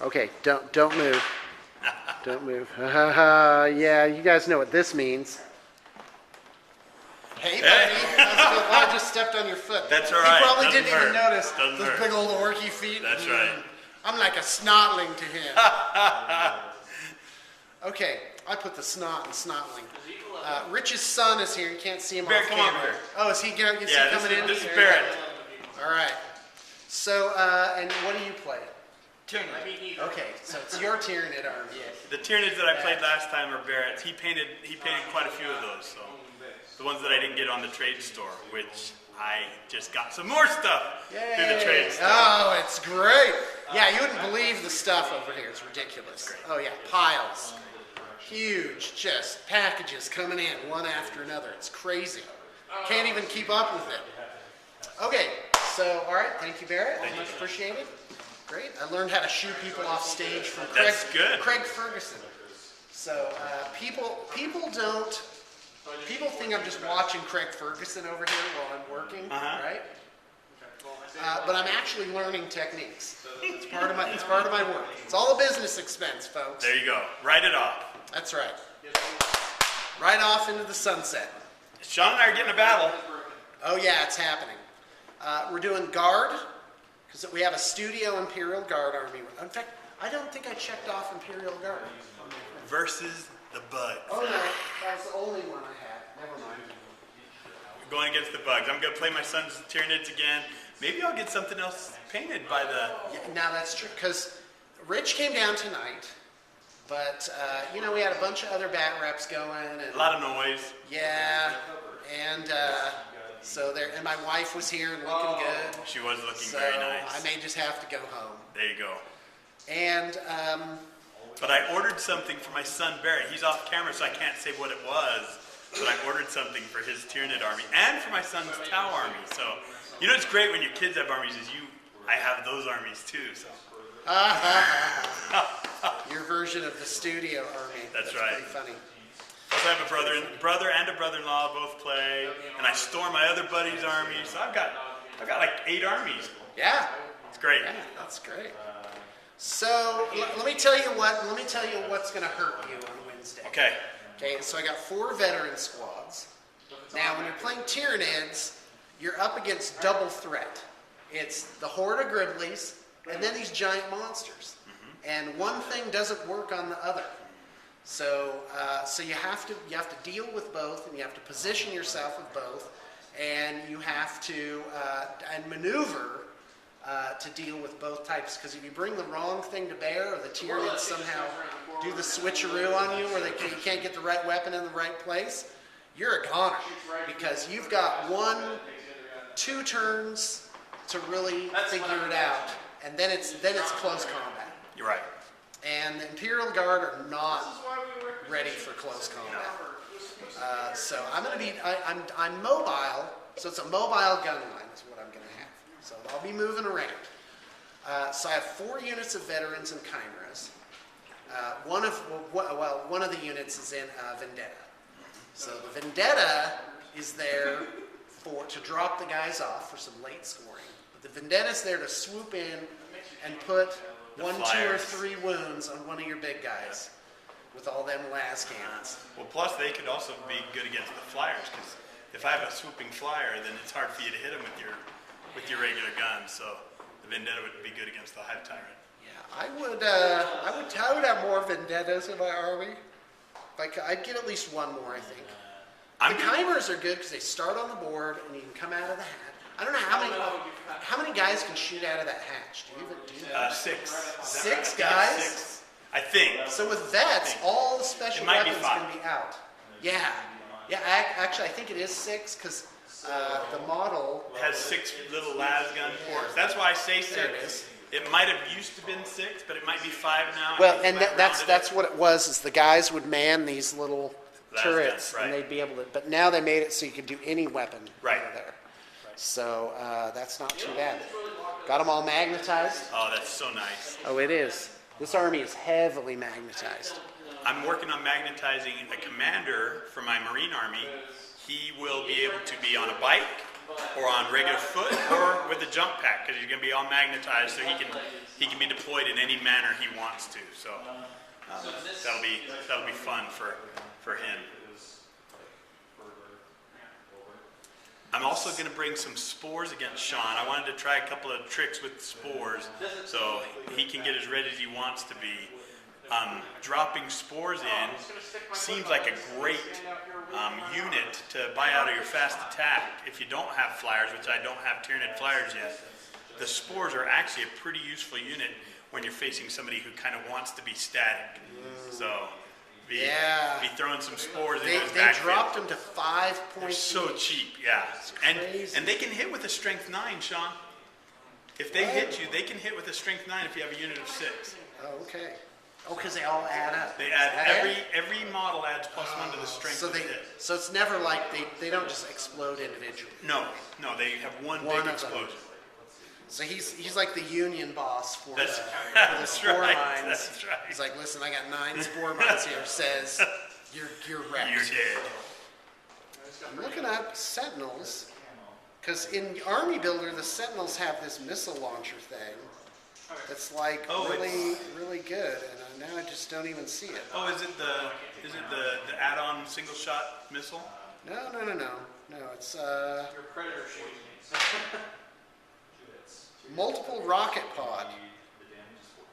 Okay, don't move. Don't move. Yeah, you guys know what this means. Hey, buddy. I just stepped on your foot. That's all right. He probably Doesn't didn't even hurt. notice Doesn't those hurt. big old orky feet. That's right. I'm like a snotling to him. Okay, I put the snot in snotling. Rich's son is here. You can't see him Barrett, off come on, camera. Barrett. Oh, is he coming in? This is Barrett. All right. So, and what do you play? Tyranid. Okay, so it's your Tyranid army. The Tyranids that I played last time are Barrett's. He painted quite a few of those. So the ones that I didn't get on the trade store, which I just got some more stuff through the trade store. Oh, it's great. Yeah, you wouldn't believe the stuff over here. It's ridiculous. Oh yeah, piles. Huge, just packages coming in one after another. It's crazy. Can't even keep up with it. Okay, so all right, thank you, Barrett. Much appreciated. Great. I learned how to shoo people off stage from Craig Ferguson. So people think I'm just watching Craig Ferguson over here while I'm working, right? But I'm actually learning techniques. It's part of my work. It's all a business expense, folks. There you go. Write it off. That's right. Right off into the sunset. Sean and I are getting a battle. Oh yeah, it's happening. We're doing Guard, because we have a studio Imperial Guard army. In fact, I don't think I checked off Imperial Guard. Versus the bugs. Oh no, that was the only one I had. Never mind. We're going against the bugs. I'm going to play my son's Tyranids again. Maybe I'll get something else painted by the... Yeah, now that's true, because Rich came down tonight, but, we had a bunch of other bat reps going. And, a lot of noise. Yeah, and and my wife was here and looking good. She was looking very nice. I may just have to go home. There you go. And... but I ordered something for my son Barrett. He's off camera, so I can't say what it was. But I ordered something for his Tyranid army and for my son's Tau army. So, it's great when your kids have armies. I have those armies too. So. Your version of the studio army. That's right. Pretty funny. Also, I have a brother and a brother-in-law both play, and I store my other buddy's army. So I've got like 8 armies. Yeah. It's great. Yeah, that's great. So let me tell you what's going to hurt you on Wednesday. Okay. Okay. So I got 4 veteran squads. Now, when you're playing Tyranids, you're up against double threat. It's the horde of Griblies and then these giant monsters. And one thing doesn't work on the other. So you have to deal with both, and you have to position yourself with both, and you have to and maneuver to deal with both types. Because if you bring the wrong thing to bear, or the Tyranids somehow do the switcheroo on you, where you can't get the right weapon in the right place, you're a goner. Because you've got 1-2 turns to really figure it out, and then it's close combat. You're right. And the Imperial Guard are not ready for close combat. So I'm going to be, I'm mobile, so it's a mobile gun line is what I'm going to have. So I'll be moving around. So I have 4 units of veterans and chimeras. One of the units is in Vendetta. So the Vendetta is there to drop the guys off for some late scoring. But the Vendetta's there to swoop in and put 1, 2, or 3 wounds on one of your big guys with all them las cannons. Well, plus they could also be good against the flyers, because if I have a swooping flyer, then it's hard for you to hit them with your regular gun. So the Vendetta would be good against the Hive Tyrant. Yeah, I would have more Vendettas in my army. I'd get at least 1 more, I think. The chimeras are good because they start on the board and you can come out of the hatch. I don't know how many guys can shoot out of that hatch. Do you even do that? 6. 6 guys? 6. I think. So with vets, all the special weapons can be out. Yeah. Yeah, actually, I think it is 6 because the model has 6 little las gun ports. That's why I say 6. There it is. It might have used to been 6, but it might be 5 now. Well, and that's what it was. Is the guys would man these little turrets, right. And they'd be able to. But now they made it so you could do any weapon right out of there. So that's not too bad. Got them all magnetized. Oh, that's so nice. Oh, it is. This army is heavily magnetized. I'm working on magnetizing a commander for my Marine army. He will be able to be on a bike, or on regular foot, or with a jump pack, because he's going to be all magnetized, so he can be deployed in any manner he wants to. So that'll be fun for him. I'm also going to bring some spores against Sean. I wanted to try a couple of tricks with spores so he can get as ready as he wants to be. Dropping spores in seems like a great unit to buy out of your fast attack. If you don't have flyers, which I don't have Tyranid flyers yet, the spores are actually a pretty useful unit when you're facing somebody who kind of wants to be static. So be throwing some spores in his backfield. They dropped them to 5 points. So cheap, yeah. And they can hit with a strength 9, Sean. If they hit you, they can hit with a strength 9 if you have a unit of 6. Oh, okay. Oh, because they all add up. They add every model adds +1 to the strength of the hit. So it's never like they don't just explode individually. No, they have one big explosion. So he's like the union boss for the spore right, mines. that's right. He's like, listen, I got 9 spore mines here. Says you're wrecked. You're dead. I'm looking up Sentinels because in Army Builder the Sentinels have this missile launcher thing that's like really good, and now I just don't even see it. Oh, is it the add-on single shot missile? No. It's Your predator shooting. multiple rocket pod,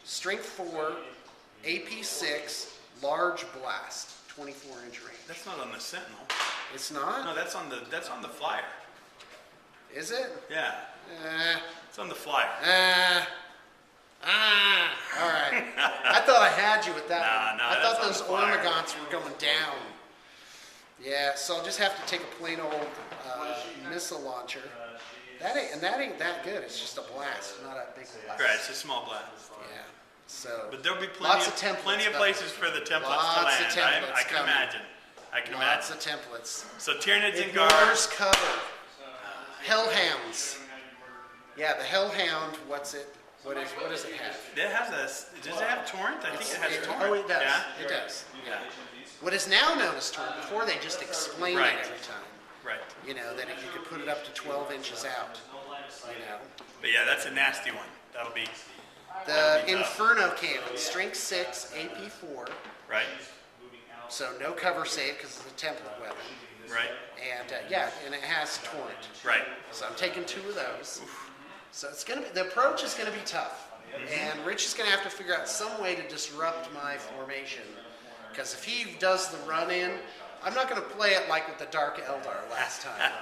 strength 4, AP 6, large blast, 24-inch range. That's not on the Sentinel. It's not? No, that's on the flyer. Is it? Yeah, it's on the flyer. All right. I thought I had you with that one. No, I thought that's those on the flyer. Ormagants were going down. Yeah, so I'll just have to take a plain old missile launcher. That ain't that good. It's just a blast, not a big blast. Right, it's a small blast. Yeah. So. But there'll be lots of templates plenty of coming. places for the templates Lots to land. of templates I can coming. imagine. I can Lots imagine. of templates. So Tyranids and Guard. Ignores cover. Hellhounds. Yeah, the Hellhound. What does it have? Does it have torrent? I think it has torrent. Oh, it does. Yeah? It does. Yeah. What is now known as torrent. Before they just explained Right. it every time. Right. You know that you could put it up to 12 inches out. You know. But yeah, that's a nasty one. That'll be The be tough. Inferno Cannon, strength 6, AP 4. right. So no cover save because it's a template weapon. Right. And and it has torrent. Right. So I'm taking 2 of those. So it's gonna be, the approach is gonna be tough, and Rich is gonna have to figure out some way to disrupt my formation. Because if he does the run in, I'm not gonna play it like with the Dark Eldar last time,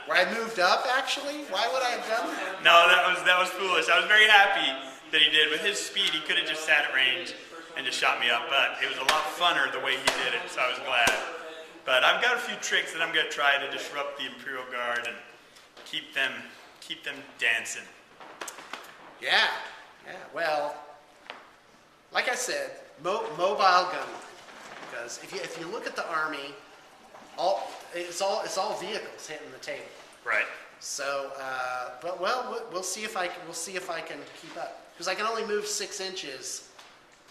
where I moved up. Actually, why would I have done that? No, that was foolish. I was very happy that he did. With his speed, he could have just sat at range and just shot me up. But it was a lot funner the way he did it, so I was glad. But I've got a few tricks that I'm gonna try to disrupt the Imperial Guard and keep them dancing. Yeah. Well, like I said, mobile gunnery. Because if you look at the army, it's all vehicles hitting the table. Right. So, we'll see if I can keep up. Because I can only move 6 inches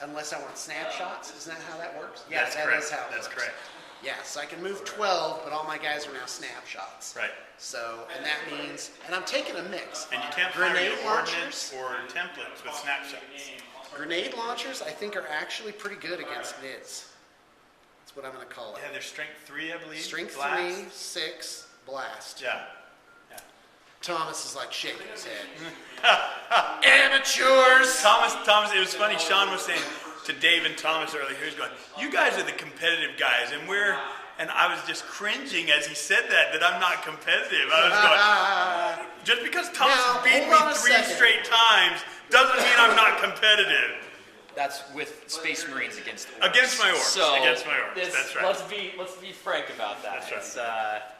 unless I want snapshots. Isn't that how that works? Yeah, That's that correct. is how it That's works. correct. Yeah, so I can move 12, but all my guys are now snapshots. Right. So, and that means, and I'm taking a mix. And you can't fire Grenade your launchers. ordnance or templates with snapshots. Grenade launchers, I think, are actually pretty good against NIDs. That's what I'm going to call it. Yeah, they're strength 3, I believe. Strength Blast. 3, 6, blast. Yeah. Thomas is like shaking his head. Amateurs! Thomas, it was funny. Sean was saying to Dave and Thomas earlier, he was going, "You guys are the competitive guys," and I was just cringing as he said that I'm not competitive. I was going, just because Thomas Now, beat hold on me a 3 second. straight times doesn't mean I'm not competitive. That's with Space Marines against orcs. Against my orcs. So Against my orcs. this- That's right. Let's be frank about that. That's right. It's,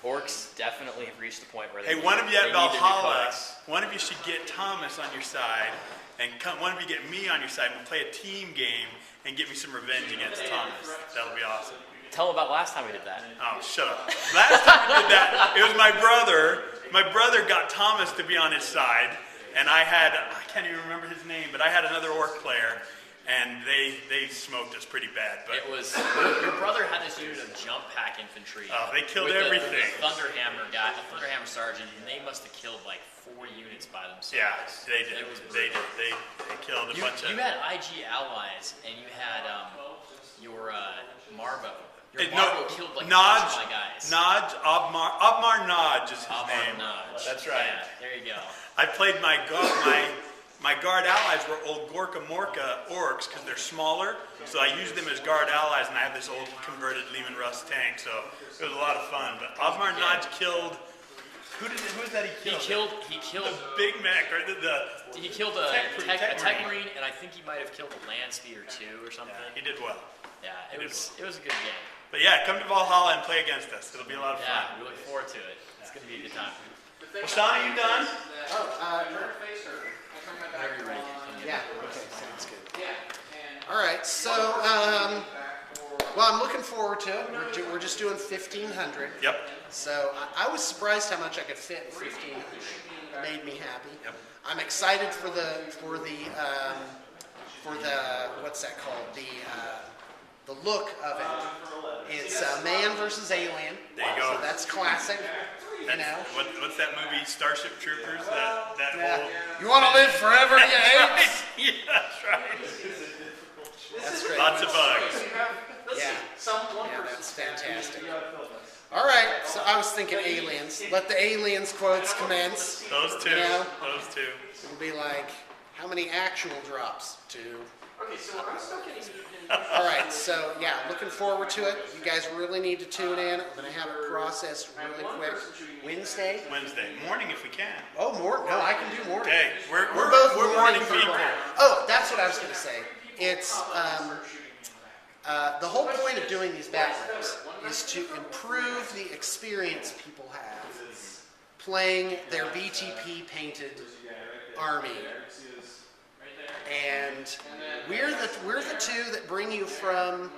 orcs definitely have reached the point where Hey, they one of you at need their new Valhalla, codex. one of you should get Thomas on your side, and one of you get me on your side, and we'll play a team game and get me some revenge against Thomas. That'll be awesome. Tell them about last time we did that. Oh, shut up. Last time we did that, it was my brother. My brother got Thomas to be on his side, and I can't even remember his name, but I had another orc player, and they smoked us pretty bad. But It was your brother had this unit of jump pack infantry. Oh, they killed with everything. The Thunderhammer guy, the Thunderhammer sergeant, and they must have killed like 4 units by themselves. yeah, they did. It was They brutal. did. They killed a bunch of. You had IG allies, and you had your Marvo. Your No, Marvo killed like a Nodge, bunch of my guys. Nodge, Obmar Nodge is his Obmar name. Nodge. That's right. Yeah, there you go. I played my guard allies were old Gorka Morka orcs because they're smaller, so I used them as guard allies, and I have this old converted Lehman Russ tank, so it was a lot of fun. But Obmar Nodge killed. Who was that he killed? He killed the Big Mac or he killed a Tech tech Marine. Marine, and I think he might have killed a land speeder too or something. Yeah, he did well. Yeah, it was a good game. But yeah, come to Valhalla and play against us. It'll be a lot of Yeah, fun. we look forward to it. It's gonna be a good time. Well, Sean, are you done? Whenever you're ready. Yeah, okay, sounds good. All right, so, well, I'm looking forward to it. We're just doing 1,500. Yep. So I was surprised how much I could fit in 1,500. Made me happy. Yep. I'm excited for the what's that called? The look of it. It's man versus alien. There you go. So that's classic. You know. What's that movie, Starship Troopers? That Yeah. whole. You want to live forever, you apes? Yeah, that's right. That's great. Lots of bugs. Yeah. Yeah, that's fantastic. All right, so I was thinking aliens. Let the aliens quotes commence. Those two. You know? Those two. It'll be like, how many actual drops? 2. All right, so yeah, looking forward to it. You guys really need to tune in. I'm going to have it processed really quick. Wednesday? Wednesday morning if we can. Oh, no, I can do morning. Okay, we're both morning people. Oh, that's what I was going to say. It's the whole point of doing these backgrounds is to improve the experience people have playing their BTP painted army. And we're the two that bring you from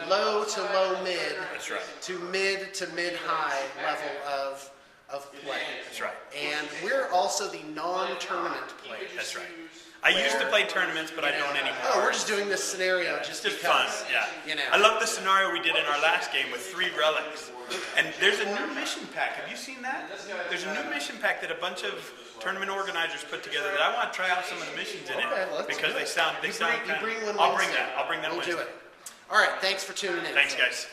low to low mid. That's right. To mid high level of play. That's right. And we're also the non-tournament players. That's right. I used to play tournaments, but I don't anymore. Oh, we're just doing this scenario It's just just because. fun, yeah. You know. I love the scenario we did in our last game with 3 relics. And there's a new mission pack. Have you seen that? There's a new mission pack that a bunch of tournament organizers put together that I want to try out some of the missions in Okay, it let's because do they it. sound You kind bring one I'll bring Wednesday. that. I'll bring that We'll Wednesday. do it. All right, thanks for tuning in. Thanks, guys.